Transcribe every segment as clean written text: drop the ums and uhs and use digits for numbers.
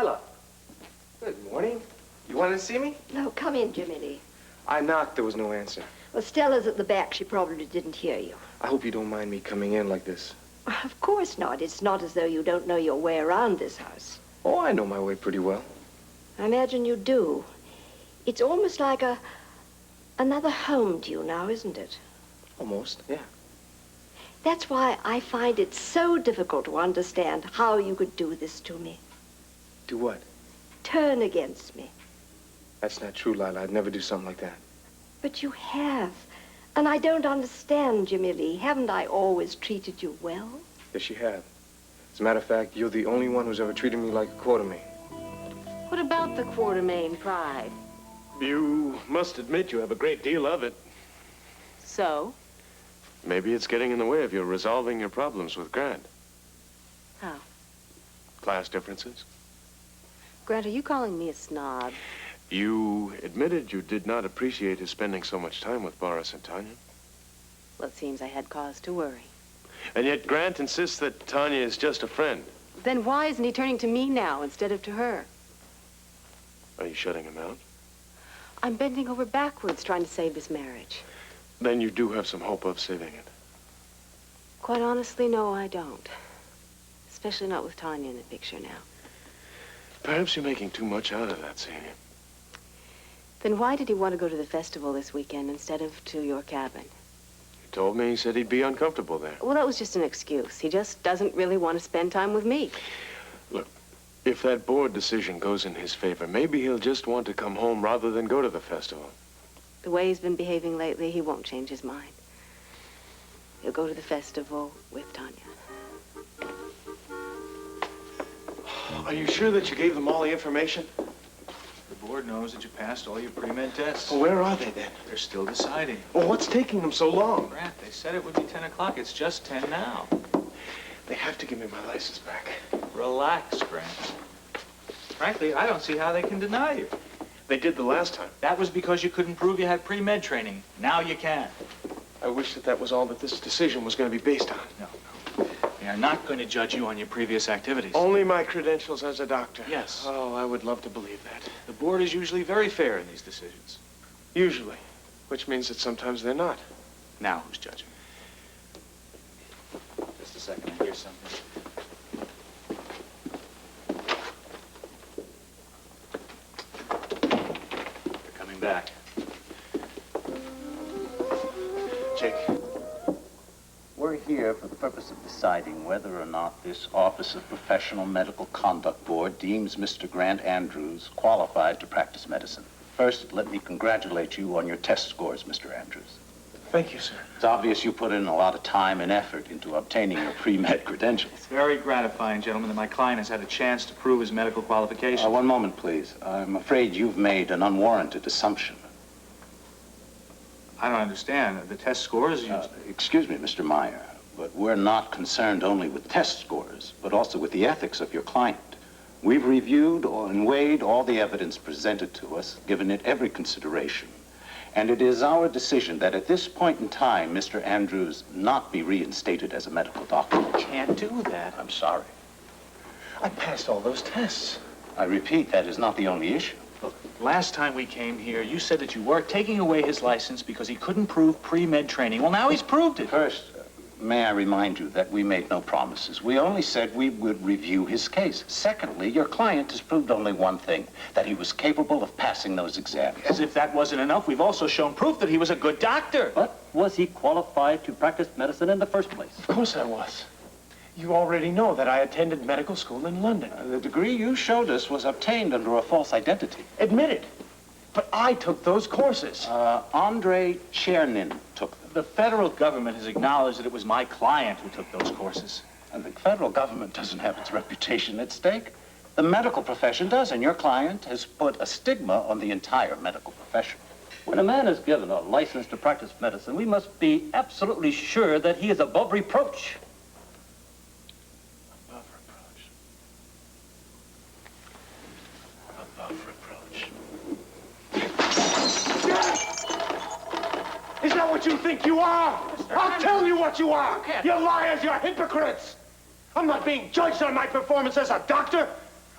Lila. Good morning. You wanted to see me? No, come in, Jimmy Lee. I knocked. There was no answer. Well, Stella's at the back. She probably didn't hear you. I hope you don't mind me coming in like this. Of course not. It's not as though you don't know your way around this house. Oh, I know my way pretty well. I imagine you do. It's almost like another home to you now, isn't it? Almost, yeah. That's why I find it so difficult to understand how you could do this to me. Do what? Turn against me. That's not true, Lila. I'd never do something like that. But you have. And I don't understand, Jimmy Lee. Haven't I always treated you well? Yes, you have. As a matter of fact, you're the only one who's ever treated me like a Quartermain. What about the Quartermain pride? You must admit you have a great deal of it. So? Maybe it's getting in the way of you resolving your problems with Grant. How? Class differences. Grant, are you calling me a snob? You admitted you did not appreciate his spending so much time with Boris and Tanya. Well, it seems I had cause to worry. And yet Grant insists that Tanya is just a friend. Then why isn't he turning to me now instead of to her? Are you shutting him out? I'm bending over backwards trying to save this marriage. Then you do have some hope of saving it. Quite honestly, no, I don't. Especially not with Tanya in the picture now. Perhaps you're making too much out of that, Celia. Then why did he want to go to the festival this weekend instead of to your cabin? He told me he said he'd be uncomfortable there. Well, that was just an excuse. He just doesn't really want to spend time with me. Look, if that board decision goes in his favor, maybe he'll just want to come home rather than go to the festival. The way he's been behaving lately, he won't change his mind. He'll go to the festival with Tanya. Are you sure that you gave them all the information? The board knows that you passed all your pre-med tests. Well, where are they then? They're still deciding. Well, what's taking them so long? Grant, they said it would be 10 o'clock. It's just 10 now. They have to give me my license back. Relax, Grant. Frankly, I don't see how they can deny you. They did the last time. That was because you couldn't prove you had pre-med training. Now you can. I wish that was all that this decision was going to be based on. No. They are not going to judge you on your previous activities. Only my credentials as a doctor. Yes. Oh, I would love to believe that. The board is usually very fair in these decisions. Usually. Which means that sometimes they're not. Now who's judging? Just a second, I hear something. They're coming back. Jake. We're here for the purpose of deciding whether or not this Office of Professional Medical Conduct Board deems Mr. Grant Andrews qualified to practice medicine. First, let me congratulate you on your test scores, Mr. Andrews. Thank you, sir. It's obvious you put in a lot of time and effort into obtaining your pre-med credentials. It's very gratifying, gentlemen, that my client has had a chance to prove his medical qualifications. One moment, please. I'm afraid you've made an unwarranted assumption. I don't understand. The test scores... Excuse me, Mr. Meyer, but we're not concerned only with test scores, but also with the ethics of your client. We've reviewed and weighed all the evidence presented to us, given it every consideration. And it is our decision that at this point in time, Mr. Andrews not be reinstated as a medical doctor. You can't do that. I'm sorry. I passed all those tests. I repeat, that is not the only issue. Look, last time we came here, you said that you were taking away his license because he couldn't prove pre-med training. Well, now he's proved it. First, may I remind you that we made no promises. We only said we would review his case. Secondly, your client has proved only one thing, that he was capable of passing those exams. As if that wasn't enough, we've also shown proof that he was a good doctor. But was he qualified to practice medicine in the first place? Of course I was. You already know that I attended medical school in London. The degree you showed us was obtained under a false identity. Admit it. But I took those courses. Andrei Chernin took them. The federal government has acknowledged that it was my client who took those courses. And the federal government doesn't have its reputation at stake. The medical profession does, and your client has put a stigma on the entire medical profession. When a man is given a license to practice medicine, we must be absolutely sure that he is above reproach. Above reproach. Is that what you think you are? I'll tell you what you are. You're liars, you're hypocrites. I'm not being judged on my performance as a doctor.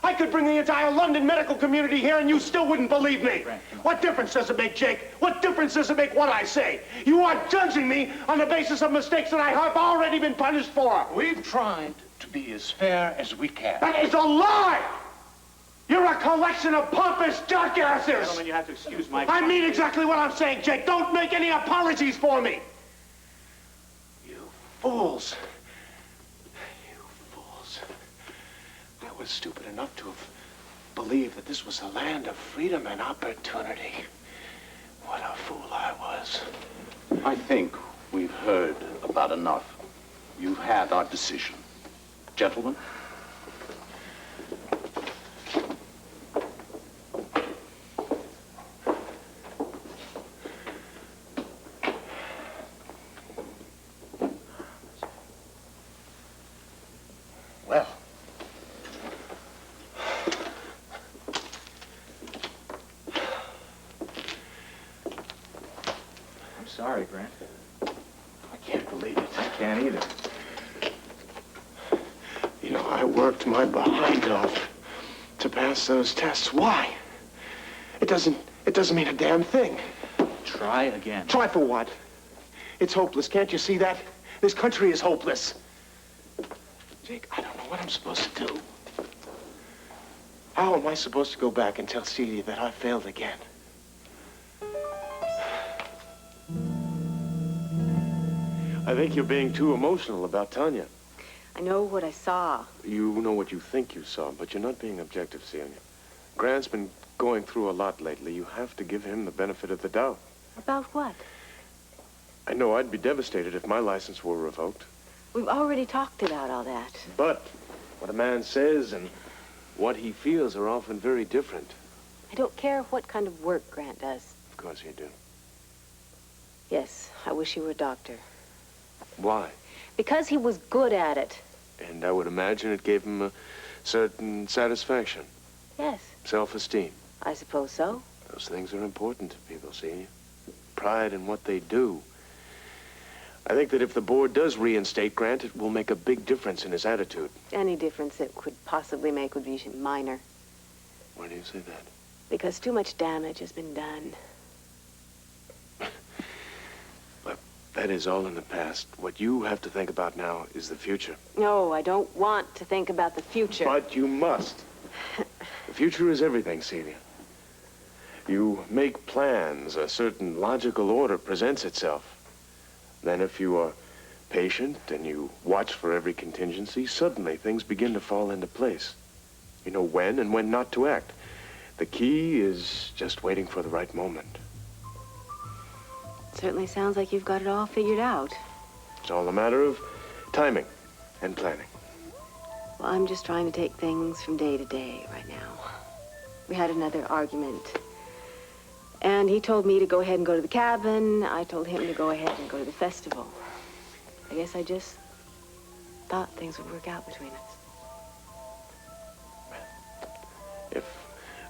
I could bring the entire London medical community here and you still wouldn't believe me. What difference does it make, Jake? What difference does it make what I say? You are judging me on the basis of mistakes that I have already been punished for. We've tried to be as fair as we can. That is a lie! You're a collection of pompous jackasses! Gentlemen, you have to excuse my... I mean exactly what I'm saying, Jake. Don't make any apologies for me. You fools. You fools. I was stupid enough to have believed that this was a land of freedom and opportunity. What a fool I was. I think we've heard about enough. You've had our decision. Gentlemen? Well, I'm sorry, Grant. I can't believe it. I can't either. You know, I worked my behind off to pass those tests. Why? It doesn't mean a damn thing. Try again. Try for what? It's hopeless. Can't you see that? This country is hopeless. Jake, I don't know what I'm supposed to do. How am I supposed to go back and tell Celia that I failed again? I think you're being too emotional about Tanya. I know what I saw. You know what you think you saw, but you're not being objective, Celia. Grant's been going through a lot lately. You have to give him the benefit of the doubt. About what? I know I'd be devastated if my license were revoked. We've already talked about all that. But what a man says and what he feels are often very different. I don't care what kind of work Grant does. Of course you do. Yes, I wish he were a doctor. Why? Because he was good at it. And I would imagine it gave him a certain satisfaction. Yes, Self-esteem. I suppose so. Those things are important to people, see? Pride in what they do. I think that if the board does reinstate Grant, it will make a big difference in his attitude. Any difference it could possibly make would be minor. Why do you say that? Because too much damage has been done. Look, that is all in the past. What you have to think about now is the future. No, I don't want to think about the future. But you must. The future is everything, Celia. You make plans, a certain logical order presents itself. Then if you are patient and you watch for every contingency, suddenly things begin to fall into place. You know when and when not to act. The key is just waiting for the right moment. Certainly sounds like you've got it all figured out. It's all a matter of timing and planning. Well, I'm just trying to take things from day to day right now. We had another argument. And he told me to go ahead and go to the cabin. I told him to go ahead and go to the festival. I guess I just thought things would work out between us. If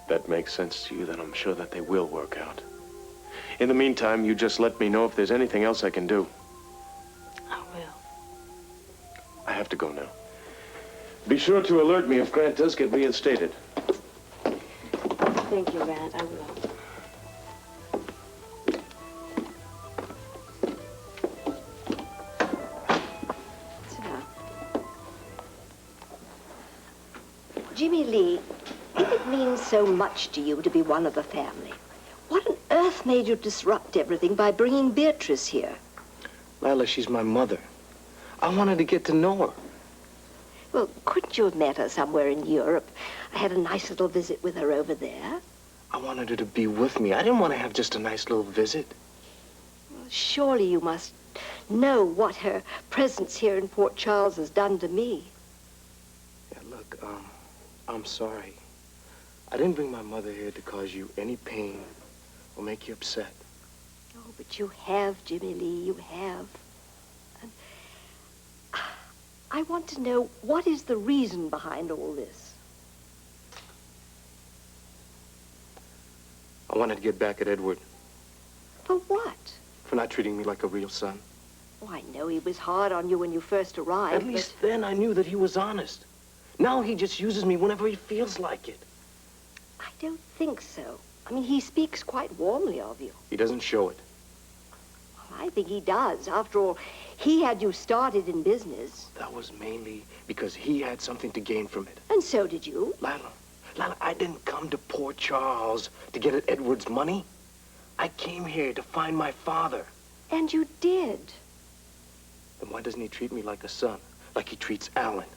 that makes sense to you, then I'm sure that they will work out. In the meantime, you just let me know if there's anything else I can do. I will. I have to go now. Be sure to alert me if Grant does get reinstated. Thank you, Grant. I will. Sit down. Jimmy Lee, if it means so much to you to be one of the family, what on earth made you disrupt everything by bringing Beatrice here? Lila, she's my mother. I wanted to get to know her. Well, couldn't you have met her somewhere in Europe? I had a nice little visit with her over there. I wanted her to be with me. I didn't want to have just a nice little visit. Well, surely you must know what her presence here in Port Charles has done to me. Yeah, look, I'm sorry. I didn't bring my mother here to cause you any pain or make you upset. Oh, but you have, Jimmy Lee, you have. And I want to know, what is the reason behind all this? I wanted to get back at Edward For what? for not treating me like a real son. Oh, I know he was hard on you when you first arrived, At least then I knew that he was honest. Now he just uses me whenever he feels like it. I don't think so. I mean, he speaks quite warmly of you. He doesn't show it. Well, I think he does. After all, he had you started in business. That was mainly because he had something to gain from it. And so did you. Lila, I didn't come to Port Charles to get at Edward's money. I came here to find my father. And you did. Then why doesn't he treat me like a son, like he treats Alan?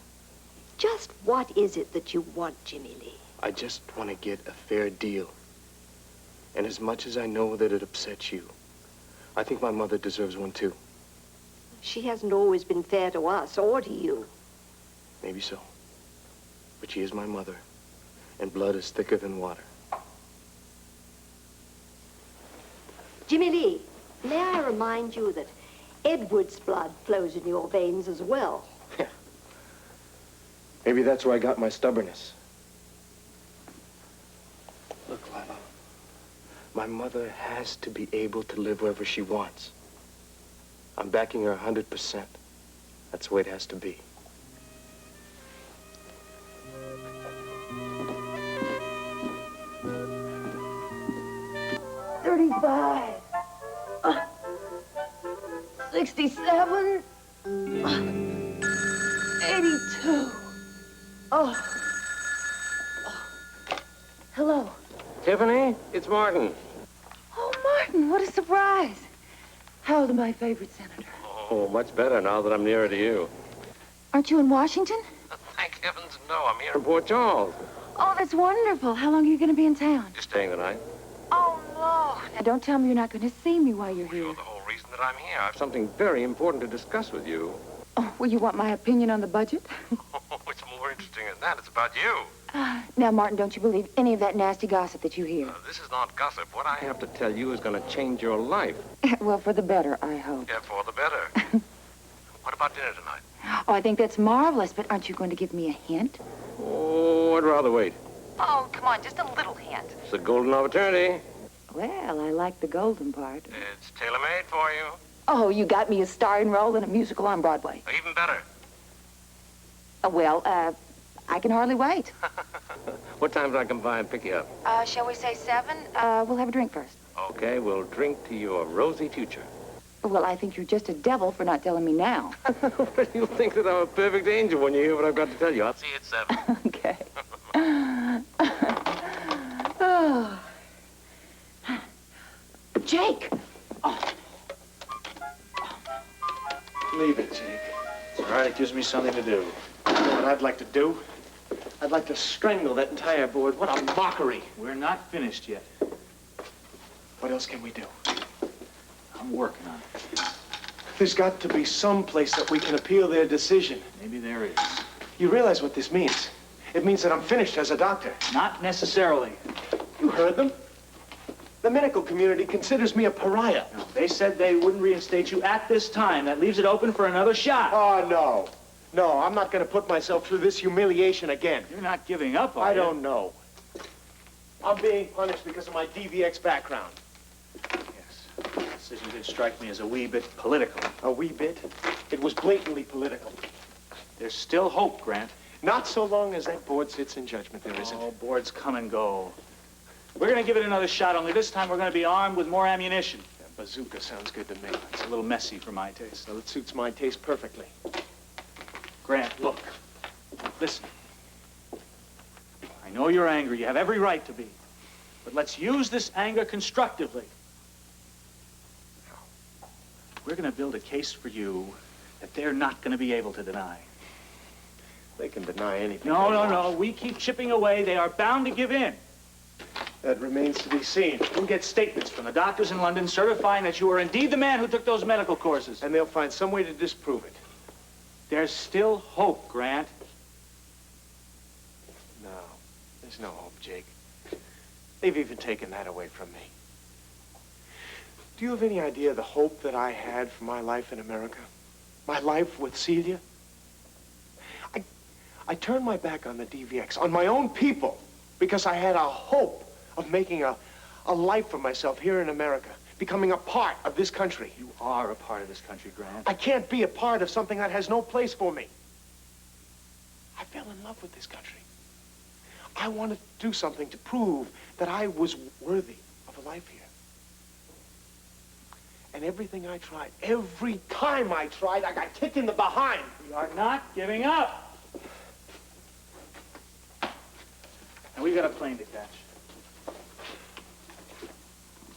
Just what is it that you want, Jimmy Lee? I just want to get a fair deal. And as much as I know that it upsets you, I think my mother deserves one too. She hasn't always been fair to us or to you. Maybe so. But she is my mother, and blood is thicker than water. Jimmy Lee, may I remind you that Edward's blood flows in your veins as well? Maybe that's where I got my stubbornness. Look, Lila, my mother has to be able to live wherever she wants. I'm backing her 100%. That's the way it has to be. $35. 67. 82. Oh. Hello. Tiffany, it's Martin. Oh, Martin, what a surprise. How's my favorite senator? Oh, much better now that I'm nearer to you. Aren't you in Washington? Thank heavens, no. I'm here in Port Charles. Oh, that's wonderful. How long are you going to be in town? You're staying the night? Oh, no. Now, don't tell me you're not going to see me while you're here. You're the whole reason that I'm here. I have something very important to discuss with you. Oh, well, you want my opinion on the budget? Oh, it's more interesting than that. It's about you. Now, Martin, don't you believe any of that nasty gossip that you hear? This is not gossip. What I have to tell you is going to change your life. Well, for the better, I hope. Yeah, for the better. What about dinner tonight? Oh, I think that's marvelous, but aren't you going to give me a hint? Oh, I'd rather wait. Oh, come on, just a little hint. It's a golden opportunity. Well, I like the golden part. It's tailor-made for you. Oh, you got me a starring role in a musical on Broadway. Even better. I can hardly wait. What time did I come by and pick you up? Shall we say 7? We'll have a drink first. Okay, we'll drink to your rosy future. Well, I think you're just a devil for not telling me now. Well, you'll think that I'm a perfect angel when you hear what I've got to tell you. I'll see you at 7. Okay. Oh. Jake! Oh. Leave it, Jake. It's all right. It gives me something to do. You know what I'd like to do? I'd like to strangle that entire board. What a mockery. We're not finished yet. What else can we do? I'm working on it. There's got to be some place that we can appeal their decision. Maybe there is. You realize what this means? It means that I'm finished as a doctor. Not necessarily. You heard them? The medical community considers me a pariah. No, they said they wouldn't reinstate you at this time. That leaves it open for another shot. Oh, no. No, I'm not going to put myself through this humiliation again. You're not giving up, are you? I don't know. I'm being punished because of my DVX background. Yes. The decision did strike me as a wee bit political. A wee bit? It was blatantly political. There's still hope, Grant. Not so long as that board sits in judgment, there isn't. Oh, boards come and go. We're going to give it another shot, only this time we're going to be armed with more ammunition. That bazooka sounds good to me. It's a little messy for my taste. Well, it suits my taste perfectly. Grant, look. Listen. I know you're angry. You have every right to be. But let's use this anger constructively. We're going to build a case for you that they're not going to be able to deny. They can deny anything. No. We keep chipping away. They are bound to give in. That remains to be seen. We'll get statements from the doctors in London certifying that you are indeed the man who took those medical courses. And they'll find some way to disprove it. There's still hope, Grant. No, there's no hope, Jake. They've even taken that away from me. Do you have any idea the hope that I had for my life in America? My life with Celia? I turned my back on the DVX, on my own people, because I had a hope of making a life for myself here in America, becoming a part of this country. You are a part of this country, Grant. I can't be a part of something that has no place for me. I fell in love with this country. I wanted to do something to prove that I was worthy of a life here. And everything I tried, every time I tried, I got kicked in the behind. We are not giving up. And we've got a plane to catch.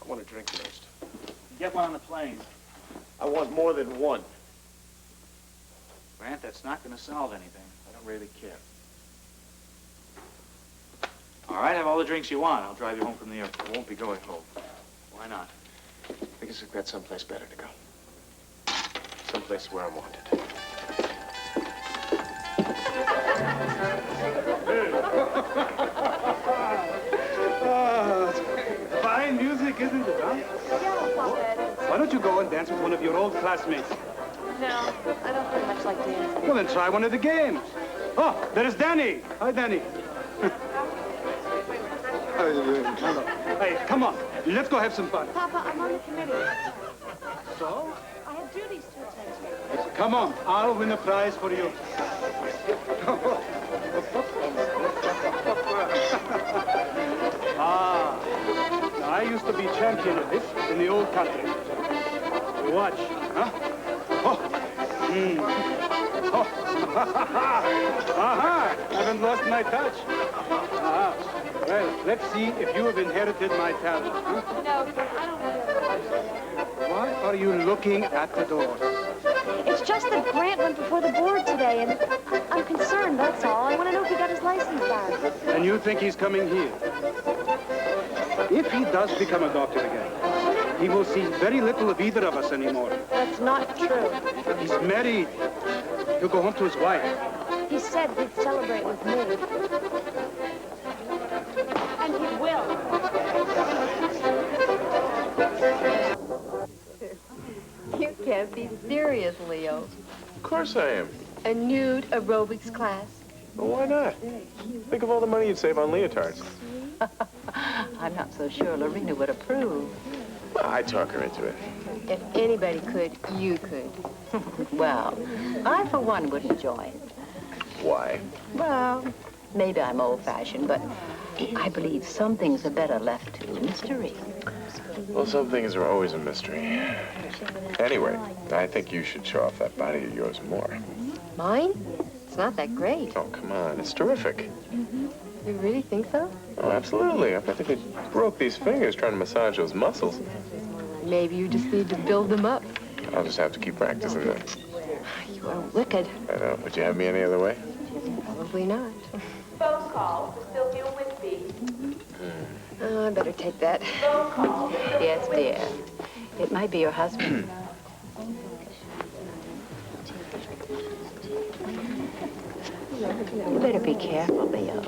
I want a drink first. Get one on the plane. I want more than one. Grant, that's not going to solve anything. I don't really care. All right, have all the drinks you want. I'll drive you home from the airport. I won't be going home. Why not? Because I've got someplace better to go. Someplace where I'm wanted. Fine music, isn't it, huh? Yeah, Papa. Why don't you go and dance with one of your old classmates? No, I don't very much like dancing. Well, then try one of the games. Oh, there is Danny. Hi, Danny. Hey, come on. Let's go have some fun. Papa, I'm on the committee. So? I have duties to attend to. Come on. I'll win a prize for you. Now, I used to be champion of this in the old country. Watch, huh? Oh. Oh. Aha! Haven't lost my touch. Ah. Well, let's see if you have inherited my talent, huh? No, I don't really. Why are you looking at the door? It's just that Grant went before the board today, and I'm concerned, that's all. I want to know if he got his license back. And you think he's coming here? If he does become a doctor again, he will see very little of either of us anymore. That's not true. He's married. He'll go home to his wife. He said he'd celebrate with me. And he will. You can't be serious, Leo. Of course I am. A nude aerobics class? Well, why not? Think of all the money you'd save on leotards. I'm not so sure Lorena would approve. Well, I'd talk her into it. If anybody could, you could. Well, I, for one, wouldn't join. Why? Well, maybe I'm old-fashioned, but I believe some things are better left to mystery. Well, some things are always a mystery. Anyway, I think you should show off that body of yours more. Mine? It's not that great. Oh, come on. It's terrific. You really think so? Oh, absolutely. I think they broke these fingers trying to massage those muscles. Maybe you just need to build them up. I'll just have to keep practicing then. You are wicked. I know. Would you have me any other way? Probably not. Phone call for Sylvia Whitby. Oh, I better take that. Phone call. Yes, dear. It might be your husband. You better be careful, Leo.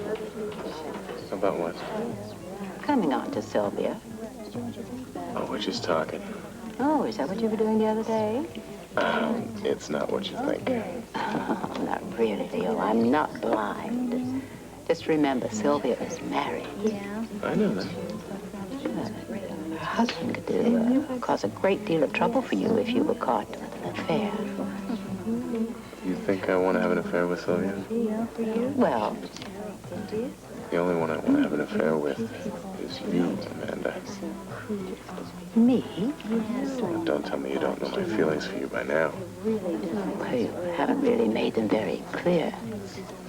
About what? Coming on to Sylvia. Oh, we're just talking. Oh, is that what you were doing the other day? It's not what you think. Oh, not really, Leo. I'm not blind. Just remember, Sylvia is married. Yeah. I know that. Her husband could cause a great deal of trouble for you if you were caught with an affair. You think I want to have an affair with Sylvia? Well, the only one I want to have an affair with is you, Amanda. me? Oh, don't tell me you don't know my feelings for you by now. Well, you haven't really made them very clear.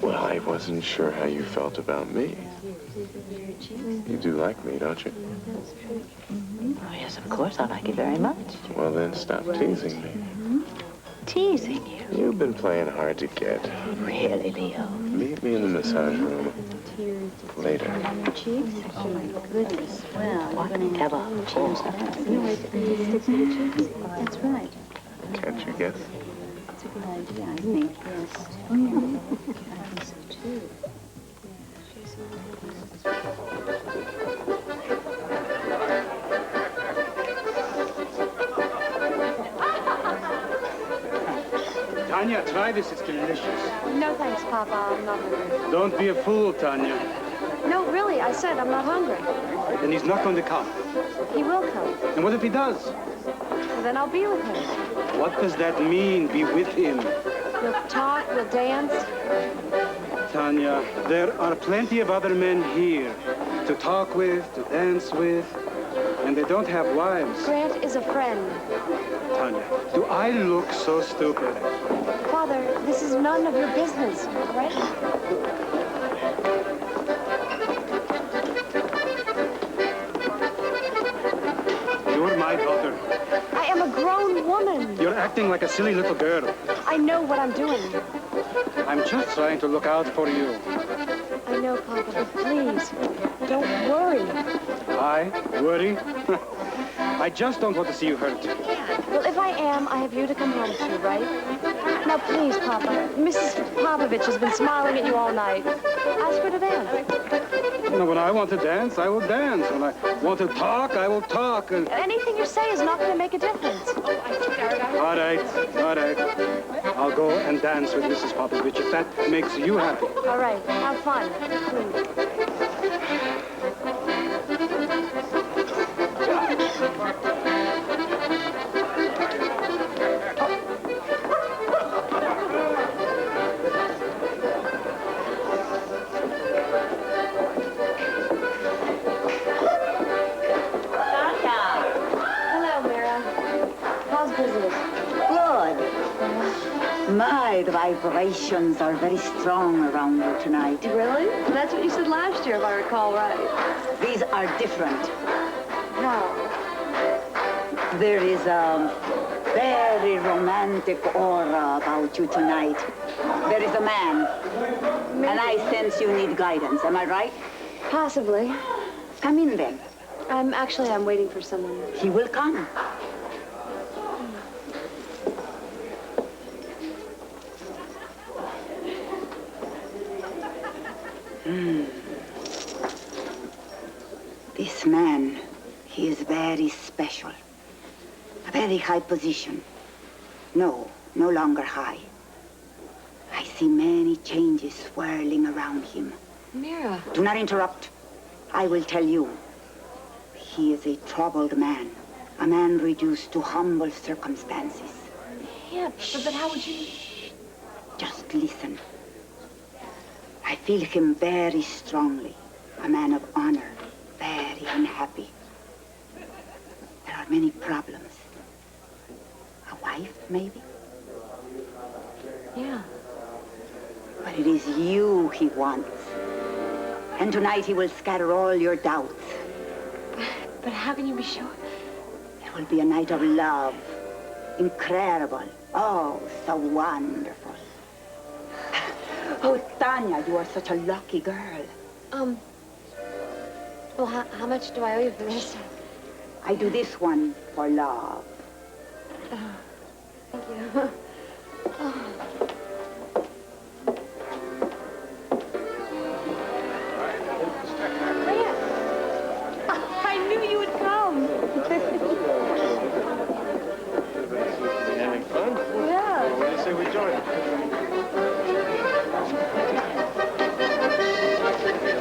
Well, I wasn't sure how you felt about me. You do like me, don't you? Oh, yes, of course. I like you very much. Well, then stop teasing me. Teasing you? You've been playing hard to get. Really, Leo? Meet me in the massage room later. Oh, my goodness. Whatever for? That's right. Can't you guess? That's a good idea, I think, yes. I think so, too. Tanya, try this. It's delicious. No, thanks, Papa. I'm not hungry. Don't be a fool, Tanya. No, really, I said I'm not hungry. Then he's not going to come. He will come. And what if he does? Well, then I'll be with him. What does that mean, be with him? We'll talk, we'll dance. Tanya, there are plenty of other men here to talk with, to dance with, and they don't have wives. Grant is a friend. Tanya, do I look so stupid? Father, this is none of your business, all right? You're my daughter. I am a grown woman. You're acting like a silly little girl. I know what I'm doing. I'm just trying to look out for you. I know, Papa, but please, don't worry. I worry? I just don't want to see you hurt. Well, if I am, I have you to come home to, right? Now, please, Papa. Mrs. Popovich has been smiling at you all night. Ask her to dance. You know, when I want to dance, I will dance. When I want to talk, I will talk. And... Anything you say is not going to make a difference. All right, all right. I'll go and dance with Mrs. Popovich if that makes you happy. All right, have fun, please. My, the vibrations are very strong around you tonight. Really? That's what you said last year, if I recall right. These are different. How? There is a very romantic aura about you tonight. There is a man. Maybe. And I sense you need guidance. Am I right? Possibly. Come in then. I'm waiting for someone. He will come. This man, he is very special. A very high position. No longer high. I see many changes swirling around him. Mira. Do not interrupt. I will tell you. He is a troubled man. A man reduced to humble circumstances. Yeah, but how would you... Just listen. I feel him very strongly. A man of honor. Very unhappy. There are many problems. A wife, maybe? Yeah. But it is you he wants. And tonight he will scatter all your doubts. But how can you be sure? It will be a night of love. Incredible. Oh, so wonderful. Oh, Tanya, you are such a lucky girl. Well, how much do I owe you for this? I do this one for love. Oh, thank you. Oh.